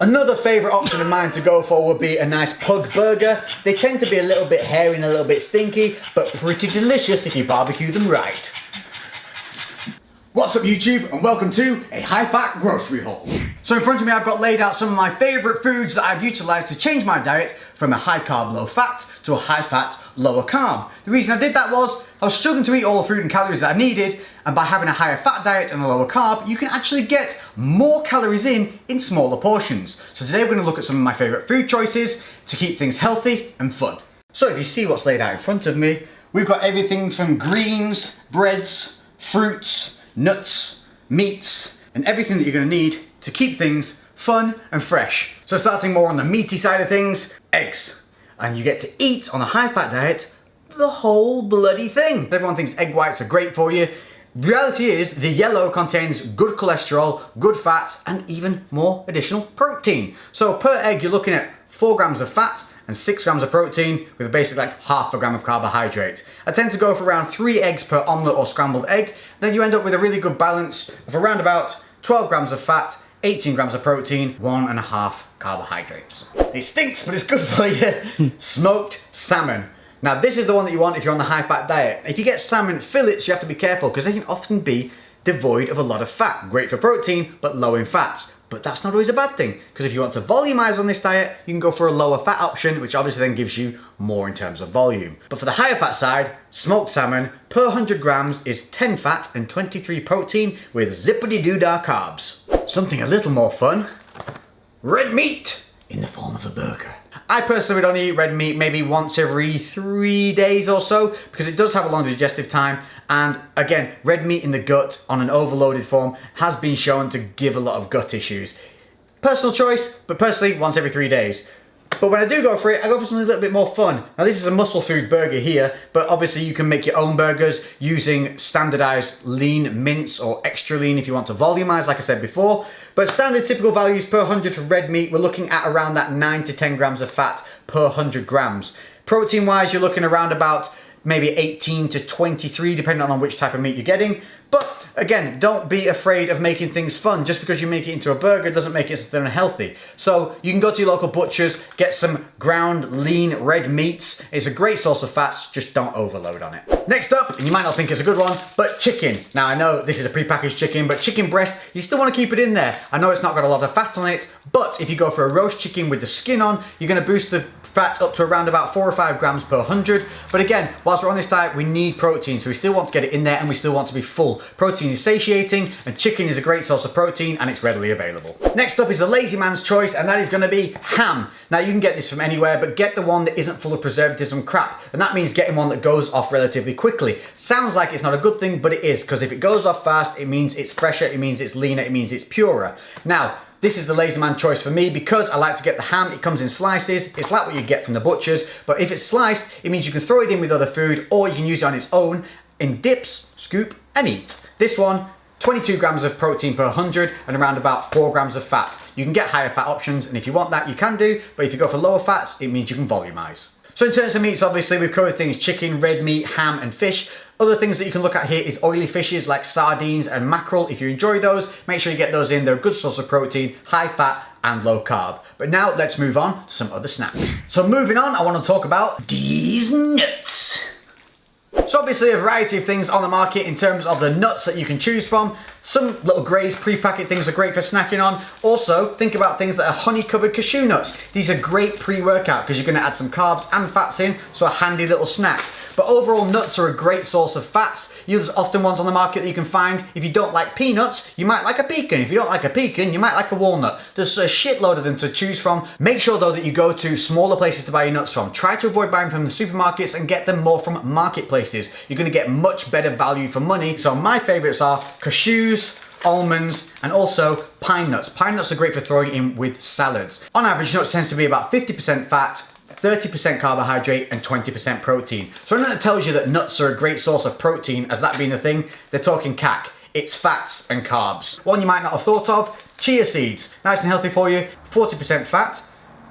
Another favourite option of mine to go for would be a nice pug burger. They tend to be a little bit hairy and a little bit stinky, but pretty delicious if you barbecue them right. What's up YouTube, and welcome to a high-fat grocery haul. So in front of me I've got laid out some of my favourite foods that I've utilised to change my diet from a high-carb, low-fat to a high-fat, lower-carb. The reason I did that was I was struggling to eat all the food and calories that I needed, and by having a higher fat diet and a lower carb, you can actually get more calories in smaller portions. So today we're going to look at some of my favourite food choices to keep things healthy and fun. So if you see what's laid out in front of me, we've got everything from greens, breads, fruits, nuts, meats, and everything that you're going to need to keep things fun and fresh. So starting more on the meaty side of things, eggs. And you get to eat on a high fat diet the whole bloody thing. Everyone thinks egg whites are great for you. Reality is the yellow contains good cholesterol, good fats, and even more additional protein. So per egg you're looking at 4 grams of fat and 6 grams of protein with basically like half a gram of carbohydrate. I tend to go for around 3 eggs per omelette or scrambled egg. Then you end up with a really good balance of around about 12 grams of fat, 18 grams of protein, 1.5 carbohydrates. It stinks, but it's good for you. Smoked salmon. Now this is the one that you want if you're on the high fat diet. If you get salmon fillets, you have to be careful because they can often be devoid of a lot of fat. Great for protein, but low in fats. But that's not always a bad thing, because if you want to volumize on this diet, you can go for a lower fat option, which obviously then gives you more in terms of volume. But for the higher fat side, smoked salmon per 100 grams is 10 fat and 23 protein with zippity-doo-dah carbs. Something a little more fun, red meat in the form of a burger. I personally would only eat red meat maybe once every 3 days or so because it does have a long digestive time, and again, red meat in the gut on an overloaded form has been shown to give a lot of gut issues. Personal choice, but personally once every 3 days. But when I do go for it, I go for something a little bit more fun. Now this is a muscle food burger here, but obviously you can make your own burgers using standardized lean mince or extra lean if you want to volumize, like I said before. But standard typical values per 100 for red meat, we're looking at around that 9 to 10 grams of fat per 100 grams. Protein wise, you're looking around about maybe 18 to 23, depending on which type of meat you're getting. But again, don't be afraid of making things fun. Just because you make it into a burger doesn't make it something unhealthy. So you can go to your local butchers, get some ground lean red meats. It's a great source of fats, just don't overload on it. Next up, and you might not think it's a good one, but chicken. Now I know this is a prepackaged chicken, but chicken breast, you still want to keep it in there. I know it's not got a lot of fat on it, but if you go for a roast chicken with the skin on, you're going to boost the fat up to around about 4 or 5 grams per 100. But again, whilst we're on this diet, we need protein, so we still want to get it in there and we still want to be full. Protein is satiating, and chicken is a great source of protein, and it's readily available. Next up is a lazy man's choice, and that is going to be ham. Now you can get this from anywhere, but get the one that isn't full of preservatives and crap, and that means getting one that goes off relatively quickly. Sounds like it's not a good thing, but it is, because if it goes off fast, it means it's fresher, it means it's leaner, it means it's purer. Now, this is the lazy man choice for me because I like to get the ham. It comes in slices. It's like what you get from the butchers, but if it's sliced, it means you can throw it in with other food, or you can use it on its own in dips, scoop, and eat. This one, 22 grams of protein per 100 and around about 4 grams of fat. You can get higher fat options, and if you want that, you can do, but if you go for lower fats, it means you can volumize. So in terms of meats, obviously we've covered things chicken, red meat, ham, and fish. Other things that you can look at here is oily fishes like sardines and mackerel. If you enjoy those, make sure you get those in. They're a good source of protein, high fat and low carb. But now let's move on to some other snacks. So moving on, I want to talk about these nuts. So obviously a variety of things on the market in terms of the nuts that you can choose from. Some little Graze pre-packet things are great for snacking on. Also, think about things that are honey-covered cashew nuts. These are great pre-workout because you're going to add some carbs and fats in, so a handy little snack. But overall, nuts are a great source of fats. There's often ones on the market that you can find. If you don't like peanuts, you might like a pecan. If you don't like a pecan, you might like a walnut. There's a shitload of them to choose from. Make sure though that you go to smaller places to buy your nuts from. Try to avoid buying from the supermarkets and get them more from marketplaces. You're going to get much better value for money. So my favorites are cashews, almonds, and also pine nuts. Pine nuts are great for throwing in with salads. On average, nuts tends to be about 50% fat, 30% carbohydrate and 20% protein. So when that tells you that nuts are a great source of protein, as that being the thing, they're talking cack. It's fats and carbs. One you might not have thought of, chia seeds. Nice and healthy for you, 40% fat.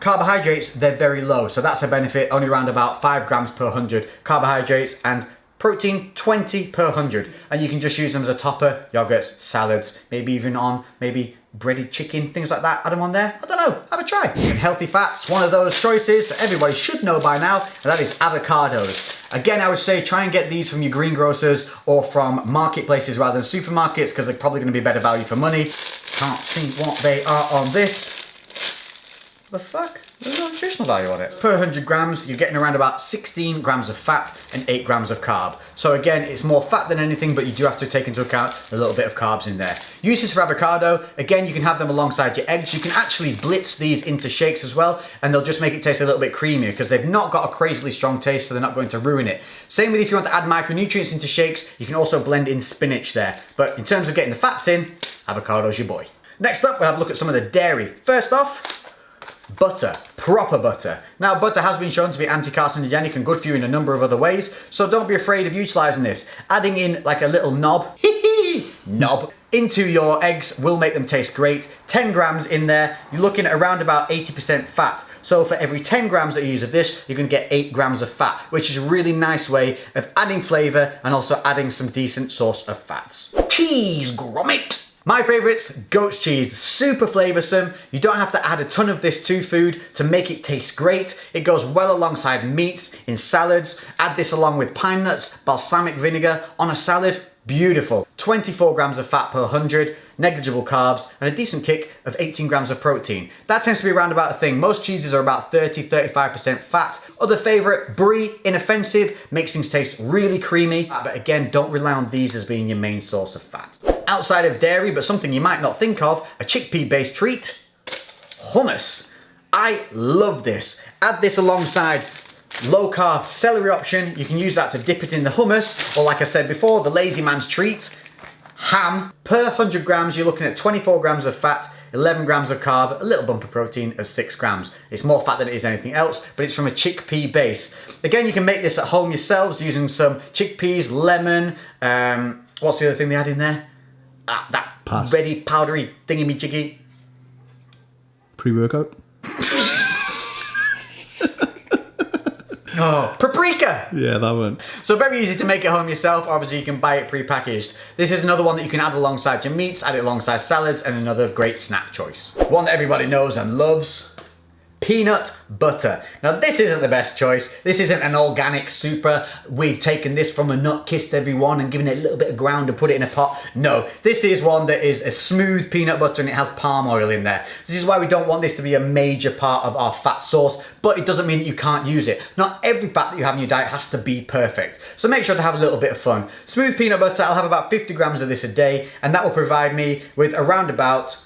Carbohydrates, they're very low, so that's a benefit, only around about 5 grams per 100 carbohydrates, and protein 20 per 100, and you can just use them as a topper, yogurts, salads, maybe even on maybe breaded chicken, things like that, add them on there. I don't know, have a try. And healthy fats, one of those choices that everybody should know by now, and that is avocados. Again, I would say try and get these from your greengrocers or from marketplaces rather than supermarkets, because they're probably going to be better value for money. Can't see what they are on this. The fuck? There's no nutritional value on it. Per 100 grams, you're getting around about 16 grams of fat and 8 grams of carb. So again, it's more fat than anything, but you do have to take into account a little bit of carbs in there. Uses for avocado, again, you can have them alongside your eggs. You can actually blitz these into shakes as well, and they'll just make it taste a little bit creamier because they've not got a crazily strong taste, so they're not going to ruin it. Same with if you want to add micronutrients into shakes, you can also blend in spinach there. But in terms of getting the fats in, avocado's your boy. Next up, we'll have a look at some of the dairy. First off, butter, proper butter. Now, butter has been shown to be anti-carcinogenic and good for you in a number of other ways, so don't be afraid of utilizing this. Adding in like a little knob into your eggs will make them taste great. 10 grams in there, you're looking at around about 80% fat. So for every 10 grams that you use of this, you're gonna get 8 grams of fat, which is a really nice way of adding flavor and also adding some decent source of fats. Cheese grommet. My favourites, goat's cheese, super flavoursome. You don't have to add a ton of this to food to make it taste great. It goes well alongside meats, in salads. Add this along with pine nuts, balsamic vinegar on a salad, beautiful. 24 grams of fat per 100, negligible carbs, and a decent kick of 18 grams of protein. That tends to be around about a thing. Most cheeses are about 30-35% fat. Other favourite, brie, inoffensive, makes things taste really creamy. But again, don't rely on these as being your main source of fat. Outside of dairy, but something you might not think of, a chickpea-based treat, hummus. I love this. Add this alongside low-carb celery option. You can use that to dip it in the hummus, or like I said before, the lazy man's treat, ham. Per 100 grams, you're looking at 24 grams of fat, 11 grams of carb, a little bump of protein of 6 grams. It's more fat than it is anything else, but it's from a chickpea base. Again, you can make this at home yourselves using some chickpeas, lemon, what's the other thing they add in there? That ready powdery thingy-me-jiggy. Pre-workout? Oh, paprika! Yeah, that one. So very easy to make at home yourself. Obviously, you can buy it pre-packaged. This is another one that you can add alongside your meats, add it alongside salads, and another great snack choice. One that everybody knows and loves. Peanut butter. Now this isn't the best choice. This isn't an organic super, we've taken this from a nut, kissed everyone and given it a little bit of ground and put it in a pot. No, this is one that is a smooth peanut butter and it has palm oil in there. This is why we don't want this to be a major part of our fat source, but it doesn't mean that you can't use it. Not every fat that you have in your diet has to be perfect. So make sure to have a little bit of fun. Smooth peanut butter, I'll have about 50 grams of this a day, and that will provide me with around about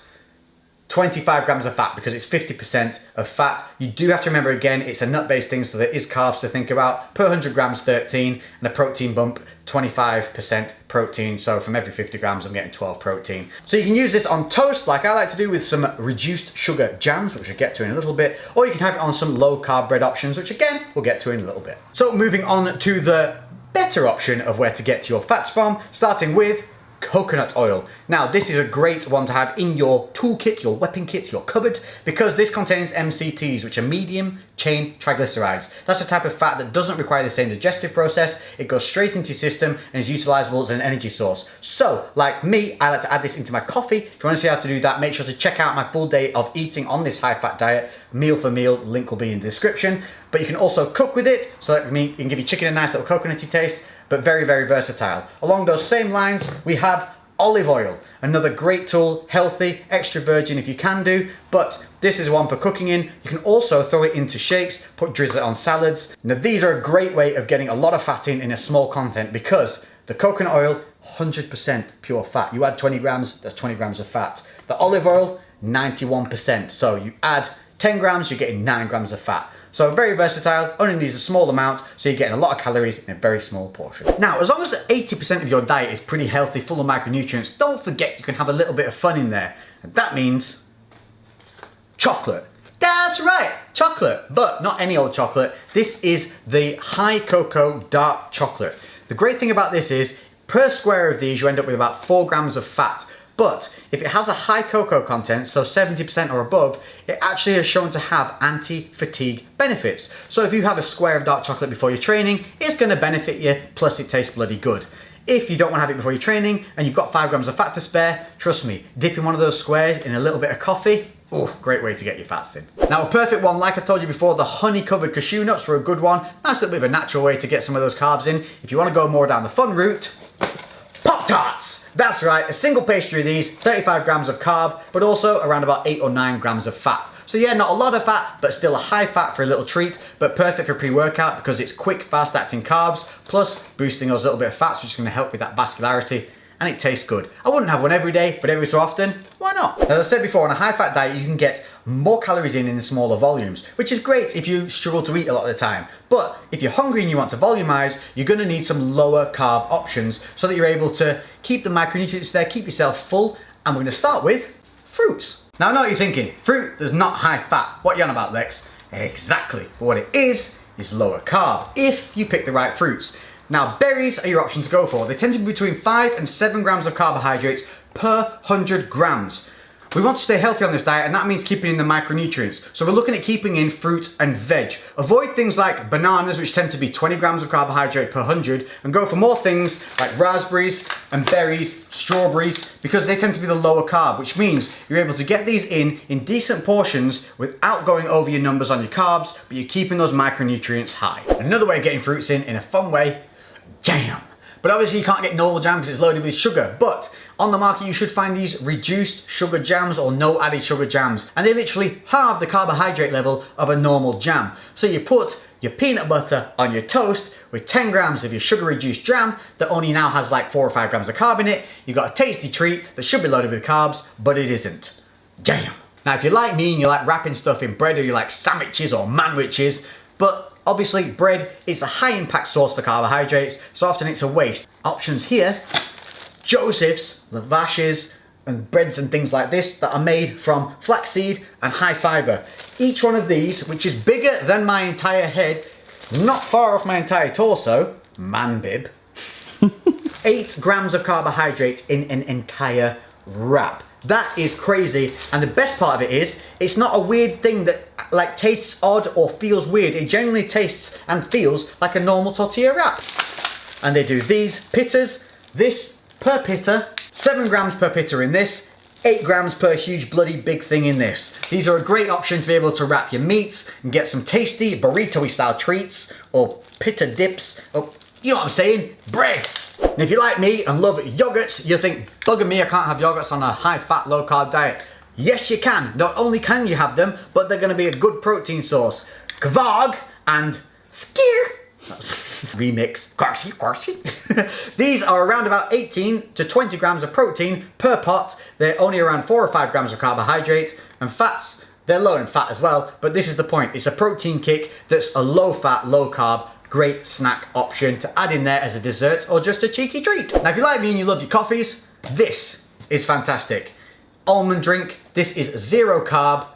25 grams of fat because it's 50% of fat. You do have to remember again, it's a nut-based thing, so there is carbs to think about. Per 100 grams, 13, and a protein bump, 25% protein. So from every 50 grams, I'm getting 12 protein. So you can use this on toast, like I like to do with some reduced sugar jams, which we'll get to in a little bit, or you can have it on some low-carb bread options, which again, we'll get to in a little bit. So moving on to the better option of where to get your fats from, starting with coconut oil. Now this is a great one to have in your toolkit, your weapon kit, your cupboard, because this contains MCTs, which are medium chain triglycerides. That's a type of fat that doesn't require the same digestive process. It goes straight into your system and is utilizable as an energy source. So like me, I like to add this into my coffee. If you want to see how to do that, make sure to check out my full day of eating on this high fat diet, meal for meal. Link will be in the description. But you can also cook with it, so that it can give your chicken a nice little coconutty taste, but very, very versatile. Along those same lines, we have olive oil, another great tool, healthy, extra virgin if you can do, but this is one for cooking in. You can also throw it into shakes, drizzle it on salads. Now these are a great way of getting a lot of fat in a small content, because the coconut oil, 100% pure fat. You add 20 grams, that's 20 grams of fat. The olive oil, 91%. So you add 10 grams, you're getting 9 grams of fat. So very versatile, only needs a small amount, so you're getting a lot of calories in a very small portion. Now, as long as 80% of your diet is pretty healthy, full of micronutrients, don't forget you can have a little bit of fun in there. And that means chocolate. That's right, chocolate, but not any old chocolate. This is the high cocoa dark chocolate. The great thing about this is, per square of these, you end up with about 4 grams of fat. But if it has a high cocoa content, so 70% or above, it actually is shown to have anti-fatigue benefits. So if you have a square of dark chocolate before your training, it's going to benefit you, plus it tastes bloody good. If you don't want to have it before your training and you've got 5 grams of fat to spare, trust me, dipping one of those squares in a little bit of coffee, oh, great way to get your fats in. Now a perfect one, like I told you before, the honey covered cashew nuts were a good one. Nice little bit of a natural way to get some of those carbs in. If you want to go more down the fun route, Pop-Tarts! That's right, a single pastry of these, 35 grams of carb, but also around about 8 or 9 grams of fat. So yeah, not a lot of fat, but still a high fat for a little treat, but perfect for pre-workout because it's quick, fast acting carbs, plus boosting those little bit of fats, which is gonna help with that vascularity, and it tastes good. I wouldn't have one every day, but every so often, why not? As I said before, on a high fat diet, you can get more calories in smaller volumes, which is great if you struggle to eat a lot of the time. But if you're hungry and you want to volumize, you're gonna need some lower carb options so that you're able to keep the micronutrients there, keep yourself full, and we're gonna start with fruits. Now I know what you're thinking, fruit that's not high fat. What are you on about, Lex? Exactly, but what it is lower carb, if you pick the right fruits. Now berries are your option to go for. They tend to be between 5 and 7 grams of carbohydrates per 100 grams. We want to stay healthy on this diet, and that means keeping in the micronutrients. So we're looking at keeping in fruit and veg. Avoid things like bananas, which tend to be 20 grams of carbohydrate per 100, and go for more things like raspberries and berries, strawberries, because they tend to be the lower carb, which means you're able to get these in decent portions without going over your numbers on your carbs, but you're keeping those micronutrients high. Another way of getting fruits in a fun way, jam. But obviously you can't get normal jam because it's loaded with sugar, but on the market you should find these reduced sugar jams or no added sugar jams, and they literally halve the carbohydrate level of a normal jam. So you put your peanut butter on your toast with 10 grams of your sugar reduced jam that only now has like 4 or 5 grams of carb in it. You've got a tasty treat that should be loaded with carbs, but it isn't. Jam. Now if you're like me and you like wrapping stuff in bread, or you like sandwiches or manwiches, but obviously bread is a high impact source for carbohydrates, so often it's a waste. Options here, Joseph's, lavaches, and breads and things like this that are made from flaxseed and high fiber. Each one of these, which is bigger than my entire head, not far off my entire torso, man bib, 8 grams of carbohydrates in an entire wrap. That is crazy, and the best part of it is, it's not a weird thing that like tastes odd or feels weird. It genuinely tastes and feels like a normal tortilla wrap. And they do these pittas, this per pitta, 7 grams per pitta in this, 8 grams per huge bloody big thing in this. These are a great option to be able to wrap your meats and get some tasty burrito-y style treats or pitta dips, or you know what I'm saying, bread. And if you're like me and love yogurts, you think, bugger me, I can't have yogurts on a high fat, low carb diet. Yes, you can. Not only can you have them, but they're gonna be a good protein source. Kvarg and skyr. Remix. Quarksy. These are around about 18 to 20 grams of protein per pot. They're only around 4 or 5 grams of carbohydrates, and fats, they're low in fat as well, but this is the point. It's a protein kick that's a low fat, low carb, great snack option to add in there as a dessert or just a cheeky treat. Now if you like me and you love your coffees, this is fantastic. Almond drink, this is 0 carb,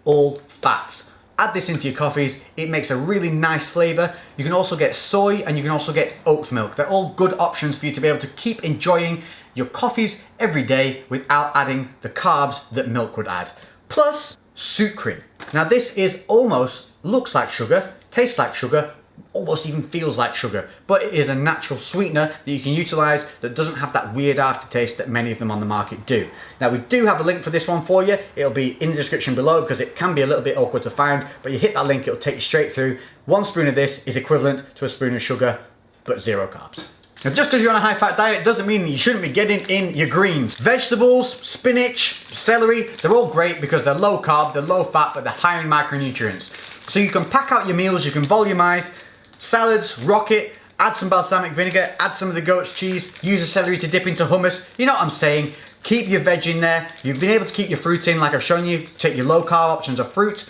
all fats. Add this into your coffees, it makes a really nice flavor. You can also get soy and you can also get oat milk. They're all good options for you to be able to keep enjoying your coffees every day without adding the carbs that milk would add. Plus, sucrin. Now this is almost, looks like sugar, tastes like sugar, almost even feels like sugar, but it is a natural sweetener that you can utilize that doesn't have that weird aftertaste that many of them on the market do. Now we do have a link for this one for you. It'll be in the description below because it can be a little bit awkward to find, but you hit that link, it'll take you straight through. 1 spoon of this is equivalent to a spoon of sugar, but 0 carbs. Now just because you're on a high fat diet doesn't mean that you shouldn't be getting in your greens. Vegetables, spinach, celery, they're all great because they're low carb, they're low fat, but they're high in macronutrients. So you can pack out your meals, you can volumize, salads, rocket, add some balsamic vinegar, add some of the goat's cheese, use the celery to dip into hummus. You know what I'm saying? Keep your veg in there. You've been able to keep your fruit in like I've shown you. Take your low carb options of fruit.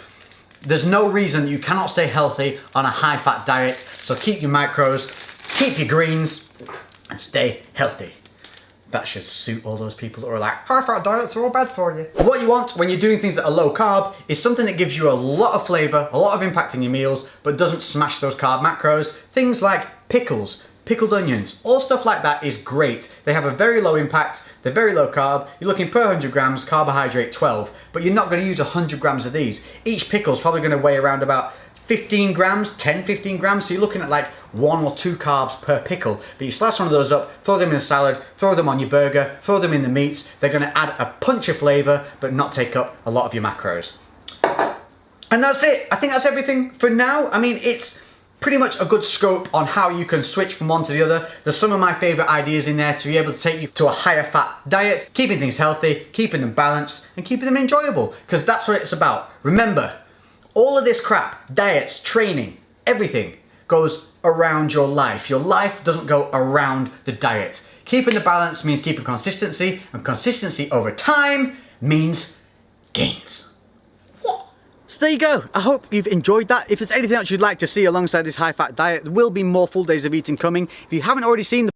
There's no reason you cannot stay healthy on a high fat diet. So keep your macros, keep your greens, and stay healthy. That should suit all those people that are like, high fat diets are all bad for you. What you want when you're doing things that are low carb is something that gives you a lot of flavor, a lot of impact in your meals, but doesn't smash those carb macros. Things like pickles, pickled onions, all stuff like that is great. They have a very low impact, they're very low carb. You're looking per 100 grams, carbohydrate 12, but you're not gonna use 100 grams of these. Each pickle is probably gonna weigh around about 15 grams, 10, 15 grams, so you're looking at like 1 or 2 carbs per pickle. But you slice one of those up, throw them in a salad, throw them on your burger, throw them in the meats. They're gonna add a punch of flavor, but not take up a lot of your macros. And that's it. I think that's everything for now. I mean, it's pretty much a good scope on how you can switch from one to the other. There's some of my favorite ideas in there to be able to take you to a higher fat diet, keeping things healthy, keeping them balanced, and keeping them enjoyable, because that's what it's about. Remember, all of this crap, diets, training, everything goes around your life. Your life doesn't go around the diet. Keeping the balance means keeping consistency, and consistency over time means gains. So there you go. I hope you've enjoyed that. If there's anything else you'd like to see alongside this high fat diet, there will be more full days of eating coming. If you haven't already seen the